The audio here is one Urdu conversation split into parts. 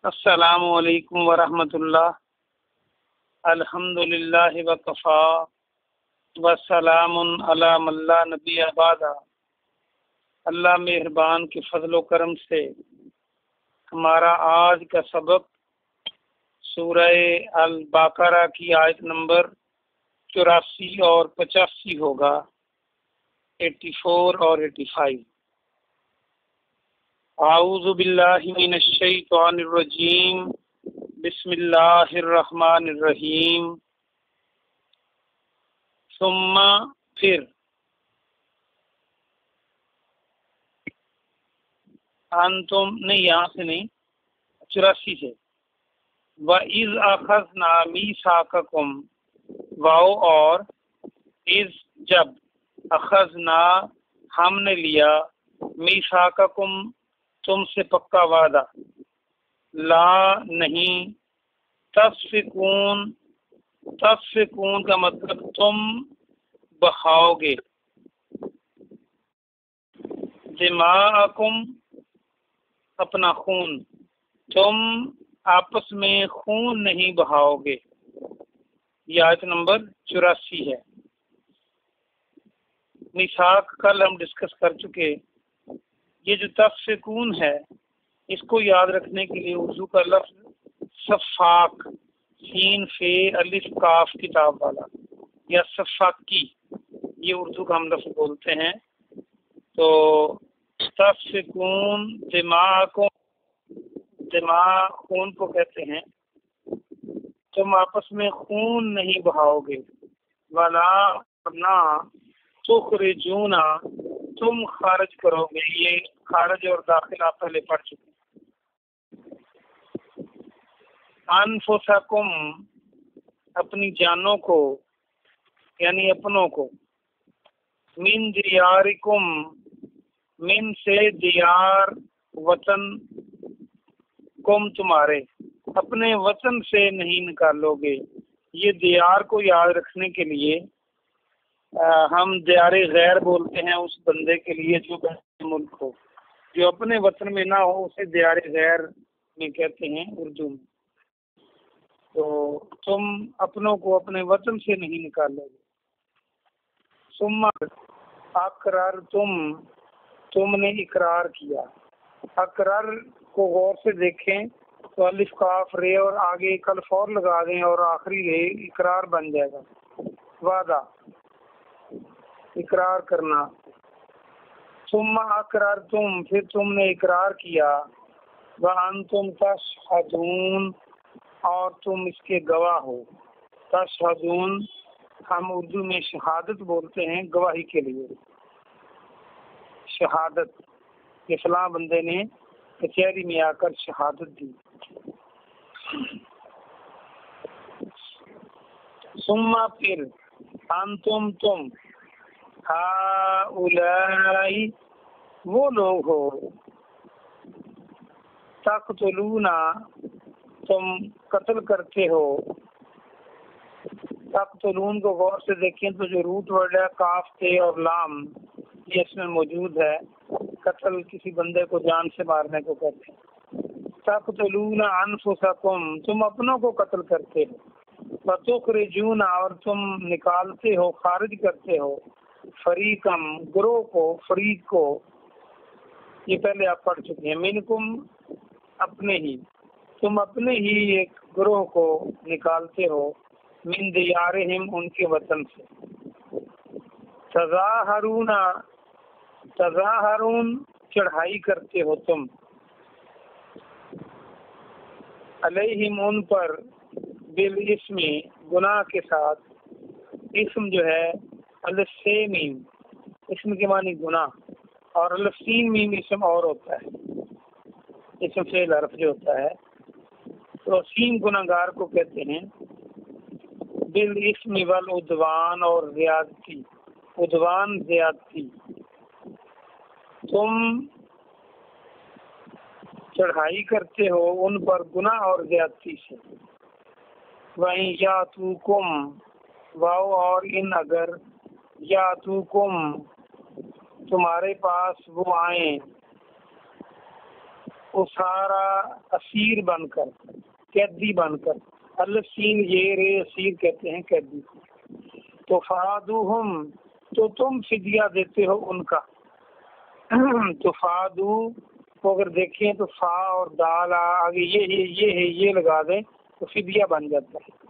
السلام علیکم ورحمۃ اللہ۔ الحمد للہ وکفا وسلام علی من لا نبی بعد۔ اللہ مہربان کے فضل و کرم سے ہمارا آج کا سبق سورہ البقرہ کی آیت نمبر 84 اور 85 ہوگا، 84 اور 85۔ اعوذ باللہ من الشیطان الرجیم، بسم اللہ الرحمن الرحیم۔ ثم پھر، انتم نہیں، یہاں سے نہیں، 84 سے۔ وَإِذْ أَخَذْنَا مِيثَاقَكُمْ، واو اور اذ جب، اخذنا ہم نے لیا، میثاقکم تم سے پکا وعدہ، لا نہیں، تسفکون کا مطلب تم بہاؤ گے، دماءکم اپنا خون، تم آپس میں خون نہیں بہاؤ گے۔ یہ آیت نمبر 84 ہے۔ میثاق کل ہم ڈسکس کر چکے۔ یہ جو تسفکون ہے، اس کو یاد رکھنے کے لیے اردو کا لفظ صفاق، سین فے الف کاف کتاب والا، یا صفاقی، یہ اردو کا ہم لفظ بولتے ہیں۔ تو تسفکون دماء خون کو کہتے ہیں، تم آپس میں خون نہیں بہاؤ گے، ولا نہ تخرجون تم خارج کرو گے۔ یہ خارج اور داخل آپ پہلے پڑھ چکے ہیں۔ انفسکم اپنی جانوں کو، یعنی اپنوں کو، من دیارکم من سے دیار وطن، کم تمہارے، اپنے وطن سے نہیں نکالو گے۔ یہ دیار کو یاد رکھنے کے لیے ہم دیار غیر بولتے ہیں اس بندے کے لیے جو بیرون ملک ہو، جو اپنے وطن میں نہ ہو، اسے دیار غیر میں کہتے ہیں اردو میں۔ تو تم اپنوں کو اپنے وطن سے نہیں نکالو گے۔ ثم اقرار تم نے اقرار کیا۔ اقرار کو غور سے دیکھیں تو الف کاف رے اور آگے ایک الف اور لگا دیں اور آخری رے، اقرار بن جائے گا، وعدہ، اقرار کرنا۔ ثم اقرار پھر تم نے اقرار کیا، وانتم تشہدون اور تم اس کے گواہ ہو۔ تشہدون ہم اردو میں شہادت بولتے ہیں گواہی کے لیے، شہادت کہ فلاں بندے نے کچہری میں آ کر شہادت دی۔ ثم پھر، انتم تم، ہؤلائی وہ لوگ ہو، تقتلون تم قتل کرتے ہو۔ تقتلون کو غور سے دیکھیں تو جو روٹ ورڈ ہے کاف تے اور لام، یہ اس میں موجود ہے۔ قتل کسی بندے کو جان سے مارنے کو کہتے ہیں۔ تقتلون انفسکم تم اپنوں کو قتل کرتے ہو، وتخرجون اور تم نکالتے ہو، خارج کرتے ہو، فریقم گروہ کو، فریق کو، یہ پہلے آپ پڑھ چکے ہیں، منکم اپنے ہی، تم اپنے ہی ایک گروہ کو نکالتے ہو، من دیارہم ان کے وطن سے۔ تظاہرون چڑھائی کرتے ہو تم، علیہم ان پر، بالاسم گناہ کے ساتھ، اسم جو ہے الف سے میم، اسم کے معنی گناہ، اور الف سین میم اسم اور ہوتا ہے، اسم فعل حرف جو ہوتا ہے، تو سین گناہگار کو کہتے ہیں۔ بالاسم والعدوان اور زیادتی، عدوان زیادتی، تم چڑھائی کرتے ہو ان پر گناہ اور زیادتی سے۔ وَإِن یاتوکم واو اور ان اگر، یاتوکم تمہارے پاس وہ آئیں، اسارا اسیر بن کر، قیدی بن کر، السین یہ رے اسیر کہتے ہیں قیدی کو، تو فادوہم تو تم فدیہ دیتے ہو ان کا، تو فادو کو اگر دیکھیں تو فا اور دال آگے یہ لگا دیں تو فدیہ بن جاتا ہے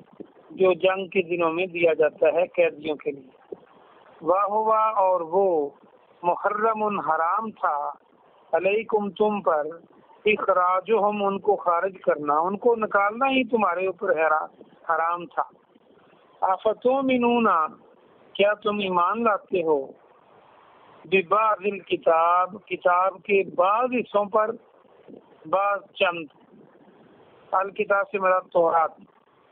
جو جنگ کے دنوں میں دیا جاتا ہے قیدیوں کے لیے۔ واہ ہوا اور وہ محرم حرام تھا، علیکم تم پر، اخراجہم ان کو خارج کرنا، ان کو نکالنا ہی تمہارے اوپر حرام تھا۔ افتؤمنون کیا تم ایمان لاتے ہو، ببعض الکتاب کتاب کے بعض حصوں پر، بعض چند، الکتاب سے مراد تورات،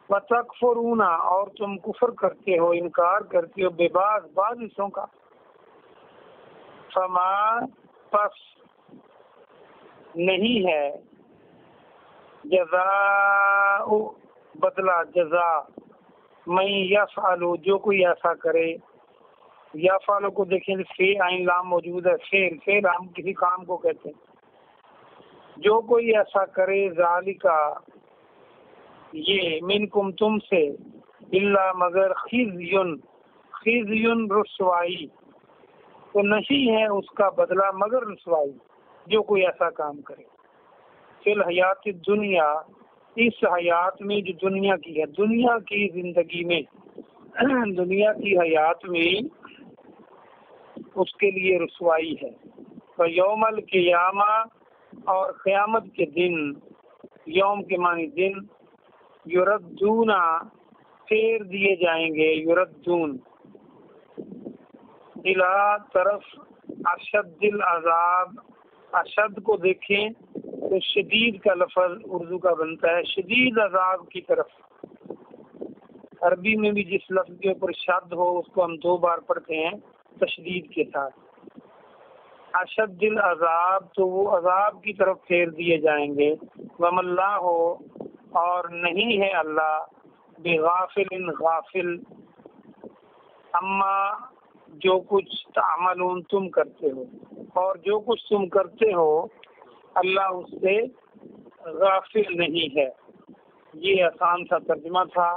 وتکفرون اور تم کفر کرتے ہو، انکار کرتے ہو، ببعض بعض حصوں کا، فما پس نہیں ہے، جزاء بدلہ، جزا، من یفعل جو کوئی ایسا کرے، یفعل کو دیکھیں فی عین لام موجود ہے، فعل ہم کسی کام کو کہتے ہیں، جو کوئی ایسا کرے، ذالکا یہ، منکم تم سے، الا مگر خزیٌ رسوائی، تو نہیں ہے اس کا بدلہ مگر رسوائی، جو کوئی ایسا کام کرے، فی الحیات الدنیا اس حیات میں جو دنیا کی ہے، دنیا کی زندگی میں، دنیا کی حیات میں اس کے لیے رسوائی ہے، یوم القیامہ اور قیامت کے دن، یوم کے معنی دن، یردون پھیر دیے جائیں گے، یردون الی طرف اشد العذاب، اشد کو دیکھیں تو شدید کا لفظ اردو کا بنتا ہے، شدید عذاب کی طرف۔ عربی میں بھی جس لفظ کے اوپر شد ہو اس کو ہم دو بار پڑھتے ہیں تشدید کے ساتھ، اشد العذاب تو وہ عذاب کی طرف پھیر دیے جائیں گے، وم اللہ ہو اور نہیں ہے اللہ، بغافل غافل، اما جو کچھ تعملون تم کرتے ہو، اور جو کچھ تم کرتے ہو اللہ اس سے غافل نہیں ہے۔ یہ آسان سا ترجمہ تھا،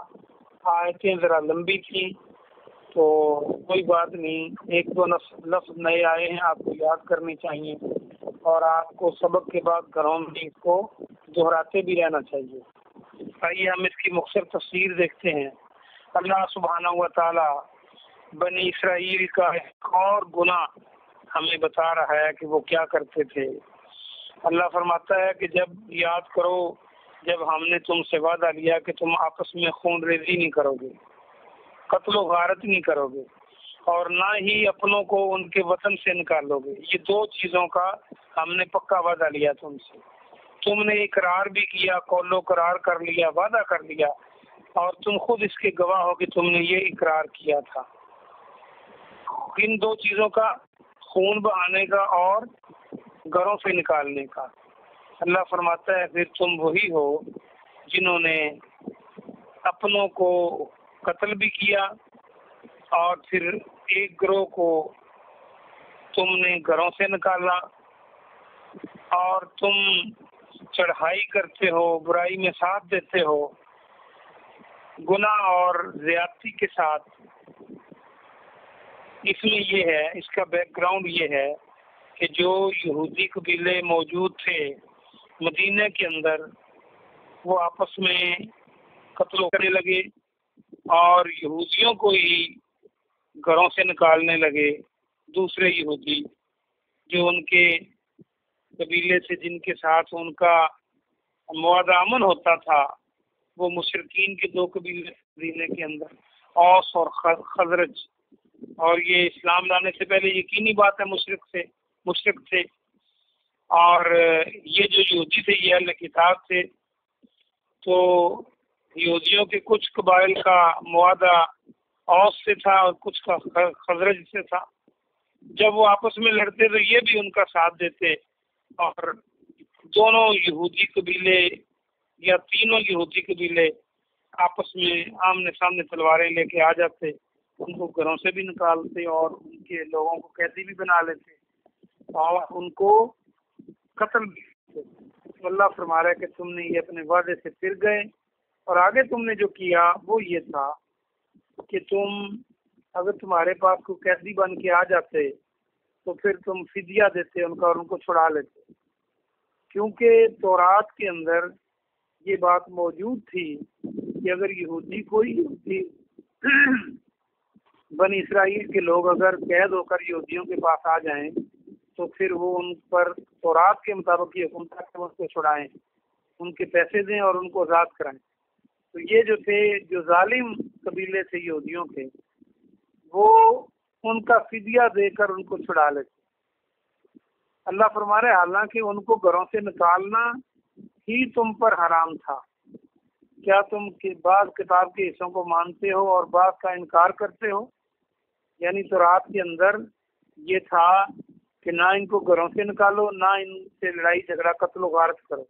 آیتیں ذرا لمبی تھی تو کوئی بات نہیں، ایک دو لفظ نئے آئے ہیں آپ کو یاد کرنے چاہیے، اور آپ کو سبق کے بعد گھروں میں اس کو دہراتے بھی رہنا چاہیے۔ آئیے ہم اس کی مختصر تفسیر دیکھتے ہیں۔ اللہ سبحانہ و تعالی بنی اسرائیل کا ایک اور گناہ ہمیں بتا رہا ہے کہ وہ کیا کرتے تھے۔ اللہ فرماتا ہے کہ جب یاد کرو جب ہم نے تم سے وعدہ لیا کہ تم آپس میں خون ریزی نہیں کرو گے، قتل و غارت نہیں کرو گے، اور نہ ہی اپنوں کو ان کے وطن سے نکالو گے، یہ دو چیزوں کا ہم نے پکا وعدہ لیا تم سے۔ تم نے اقرار بھی کیا، قول و قرار کر لیا، وعدہ کر لیا، اور تم خود اس کے گواہ ہو کہ تم نے یہ اقرار کیا تھا۔ ان دو چیزوں کا، خون بہانے کا اور گھروں سے نکالنے کا۔ اللہ فرماتا ہے پھر تم وہی ہو جنہوں نے اپنوں کو قتل بھی کیا، اور پھر ایک گروہ کو تم نے گھروں سے نکالا، اور تم چڑھائی کرتے ہو، برائی میں ساتھ دیتے ہو، گناہ اور زیادتی کے ساتھ۔ اس میں یہ ہے، اس کا بیک گراؤنڈ یہ ہے کہ جو یہودی قبیلے موجود تھے مدینہ کے اندر، وہ آپس میں قتل کرنے لگے اور یہودیوں کو ہی گھروں سے نکالنے لگے۔ دوسرے یہودی جو ان کے قبیلے سے، جن کے ساتھ ان کا معاہدہ امن ہوتا تھا، وہ مشرکین کے دو قبیلے مدینے کے اندر، اوس اور خزرج، اور یہ اسلام لانے سے پہلے یقینی بات ہے مشرک تھے، اور یہ جو یہودی تھے یہ اہل کتاب تھے، تو یہودیوں کے کچھ قبائل کا معاہدہ اوس سے تھا اور کچھ کا خزرج سے تھا۔ جب وہ آپس میں لڑتے تو یہ بھی ان کا ساتھ دیتے، اور دونوں یہودی قبیلے یا تینوں یہودی قبیلے آپس میں آمنے سامنے تلواریں لے کے آ جاتے، ان کو گھروں سے بھی نکالتے اور ان کے لوگوں کو قیدی بھی بنا لیتے اور ان کو قتل بھی کرتے۔ تو اللہ فرما رہا ہے کہ تم نے یہ اپنے وعدے سے پھر گئے، اور آگے تم نے جو کیا وہ یہ تھا کہ تم اگر تمہارے پاس کوئی قیدی بن کے آ جاتے تو پھر تم فدیہ دیتے ان کا اور ان کو چھڑا لیتے، کیونکہ تورات کے اندر یہ بات موجود تھی کہ اگر یہودی کوئی بنی اسرائیل کے لوگ اگر قید ہو کر یہودیوں کے پاس آ جائیں تو پھر وہ ان پر تورات کے مطابق یہ حکم تھا کہ ان کو چھڑائیں، ان کے پیسے دیں اور ان کو آزاد کرائیں۔ تو یہ جو تھے جو ظالم قبیلے تھے یہودیوں کے، وہ ان کا فدیہ دے کر ان کو چھڑا لیتے۔ اللہ فرما رہے حالانکہ ان کو گھروں سے نکالنا ہی تم پر حرام تھا، کیا تم بعض کتاب کے حصوں کو مانتے ہو اور بعض کا انکار کرتے ہو؟ یعنی تورات کے اندر یہ تھا کہ نہ ان کو گھروں سے نکالو، نہ ان سے لڑائی جھگڑا قتل و غارت کرو،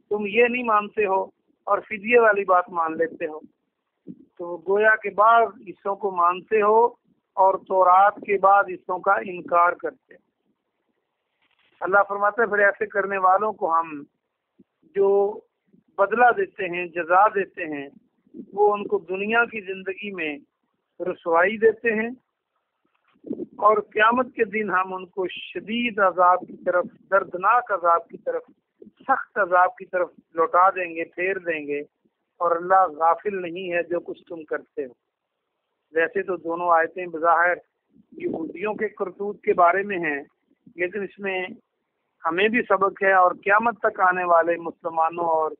تم یہ نہیں مانتے ہو اور فدیے والی بات مان لیتے ہو۔ تو گویا کے بعض حصوں کو مانتے ہو اور تورات کے بعد حصوں کا انکار کرتے ہو۔ اللہ فرماتا ہے پھر ایسے کرنے والوں کو ہم جو بدلہ دیتے ہیں، جزا دیتے ہیں، وہ ان کو دنیا کی زندگی میں رسوائی دیتے ہیں، اور قیامت کے دن ہم ان کو شدید عذاب کی طرف، دردناک عذاب کی طرف، سخت عذاب کی طرف لوٹا دیں گے، پھیر دیں گے، اور اللہ غافل نہیں ہے جو کچھ تم کرتے ہو۔ ویسے تو دونوں آیتیں بظاہر یہودیوں کے کرتوت کے بارے میں ہیں، لیکن اس میں ہمیں بھی سبق ہے اور قیامت تک آنے والے مسلمانوں اور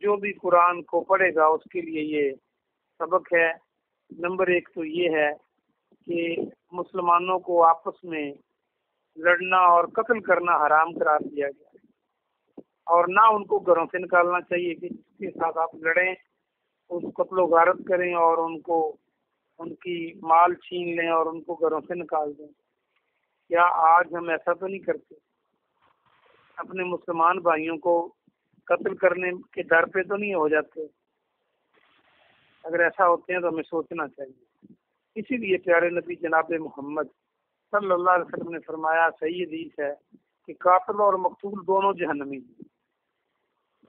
جو بھی قرآن کو پڑھے گا اس کے لیے یہ سبق ہے۔ نمبر ایک تو یہ ہے کہ مسلمانوں کو آپس میں لڑنا اور قتل کرنا حرام قرار دیا گیا ہے، اور نہ ان کو گھروں سے نکالنا چاہیے کہ جس کے ساتھ آپ لڑیں اس کو قتل و غارت کریں اور ان کو ان کی مال چھین لیں اور ان کو گھروں سے نکال دیں۔ کیا آج ہم ایسا تو نہیں کرتے؟ اپنے مسلمان بھائیوں کو قتل کرنے کے ڈر پہ تو نہیں ہو جاتے؟ اگر ایسا ہوتے ہیں تو ہمیں سوچنا چاہیے۔ اسی لیے پیارے نبی جناب محمد صلی اللہ علیہ وسلم نے فرمایا، صحیح حدیث ہے کہ قاتل اور مقتول دونوں جہنمی ہیں۔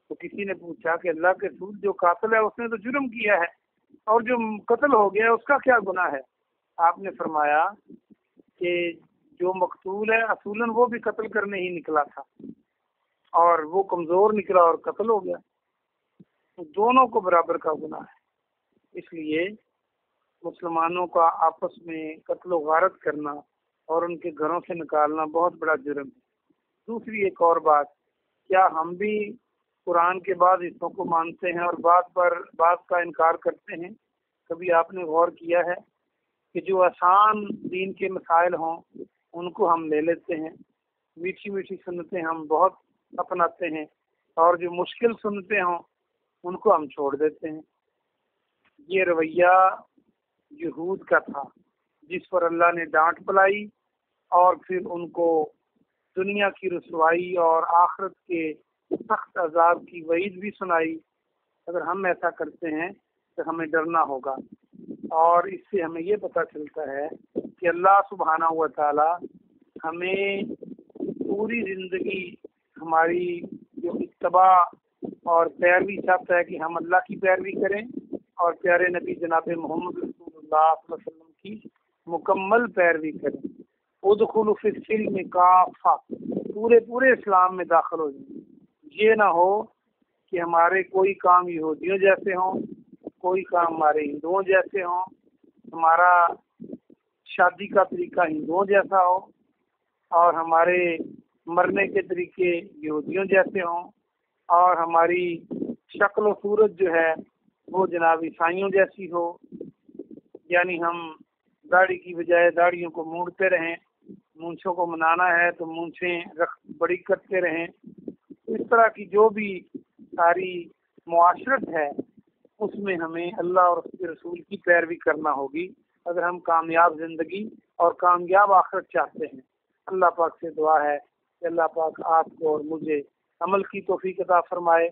تو کسی نے پوچھا کہ اللہ کے رسول، جو قاتل ہے اس نے تو جرم کیا ہے، اور جو قتل ہو گیا اس کا کیا گناہ ہے؟ آپ نے فرمایا کہ جو مقتول ہے اصولاً وہ بھی قتل کرنے ہی نکلا تھا، اور وہ کمزور نکلا اور قتل ہو گیا، تو دونوں کو برابر کا گناہ ہے۔ اس لیے مسلمانوں کا آپس میں قتل و غارت کرنا اور ان کے گھروں سے نکالنا بہت بڑا جرم ہے۔ دوسری ایک اور بات، کیا ہم بھی قرآن کے بعض حصوں کو مانتے ہیں اور بعض کا انکار کرتے ہیں؟ کبھی آپ نے غور کیا ہے کہ جو آسان دین کے مسائل ہوں ان کو ہم لے لیتے ہیں، میٹھی میٹھی سنتیں ہم بہت اپناتے ہیں، اور جو مشکل سنتیں ہوں ان کو ہم چھوڑ دیتے ہیں۔ یہ رویہ یہود کا تھا جس پر اللہ نے ڈانٹ پلائی اور پھر ان کو دنیا کی رسوائی اور آخرت کے سخت عذاب کی وعید بھی سنائی۔ اگر ہم ایسا کرتے ہیں تو ہمیں ڈرنا ہوگا، اور اس سے ہمیں یہ پتہ چلتا ہے کہ اللہ سبحانہ و تعالی ہمیں پوری زندگی ہماری جو اتباع اور پیروی چاہتا ہے کہ ہم اللہ کی پیروی کریں اور پیارے نبی جناب محمد رسول اللہ صلی اللہ علیہ وسلم کی مکمل پیروی کریں۔ ادخلوا فی السلم کافہ، پورے اسلام میں داخل ہو جائیں۔ یہ نہ ہو کہ ہمارے کوئی کام یہودیوں جیسے ہوں، کوئی کام ہمارے ہندوؤں جیسے ہوں، ہمارا شادی کا طریقہ ہندوؤں جیسا ہو، اور ہمارے مرنے کے طریقے یہودیوں جیسے ہوں، اور ہماری شکل و صورت جو ہے وہ جناب عیسائیوں جیسی ہو، یعنی ہم داڑھی کی بجائے داڑھیوں کو مونڈتے رہیں، مونچھوں کو منانا ہے تو مونچھیں بڑی کرتے رہیں۔ اس طرح کی جو بھی ساری معاشرت ہے اس میں ہمیں اللہ اور اس کے رسول کی پیروی کرنا ہوگی اگر ہم کامیاب زندگی اور کامیاب آخرت چاہتے ہیں۔ اللہ پاک سے دعا ہے کہ اللہ پاک آپ کو اور مجھے عمل کی توفیق عطا فرمائے۔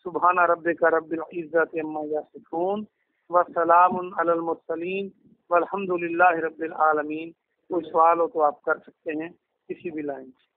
سبحان ربک رب العزت عما یصفون وسلام علی المرسلین والحمد للہ رب العالمین۔ کوئی سوال ہو تو آپ کر سکتے ہیں کسی بھی لائن سے۔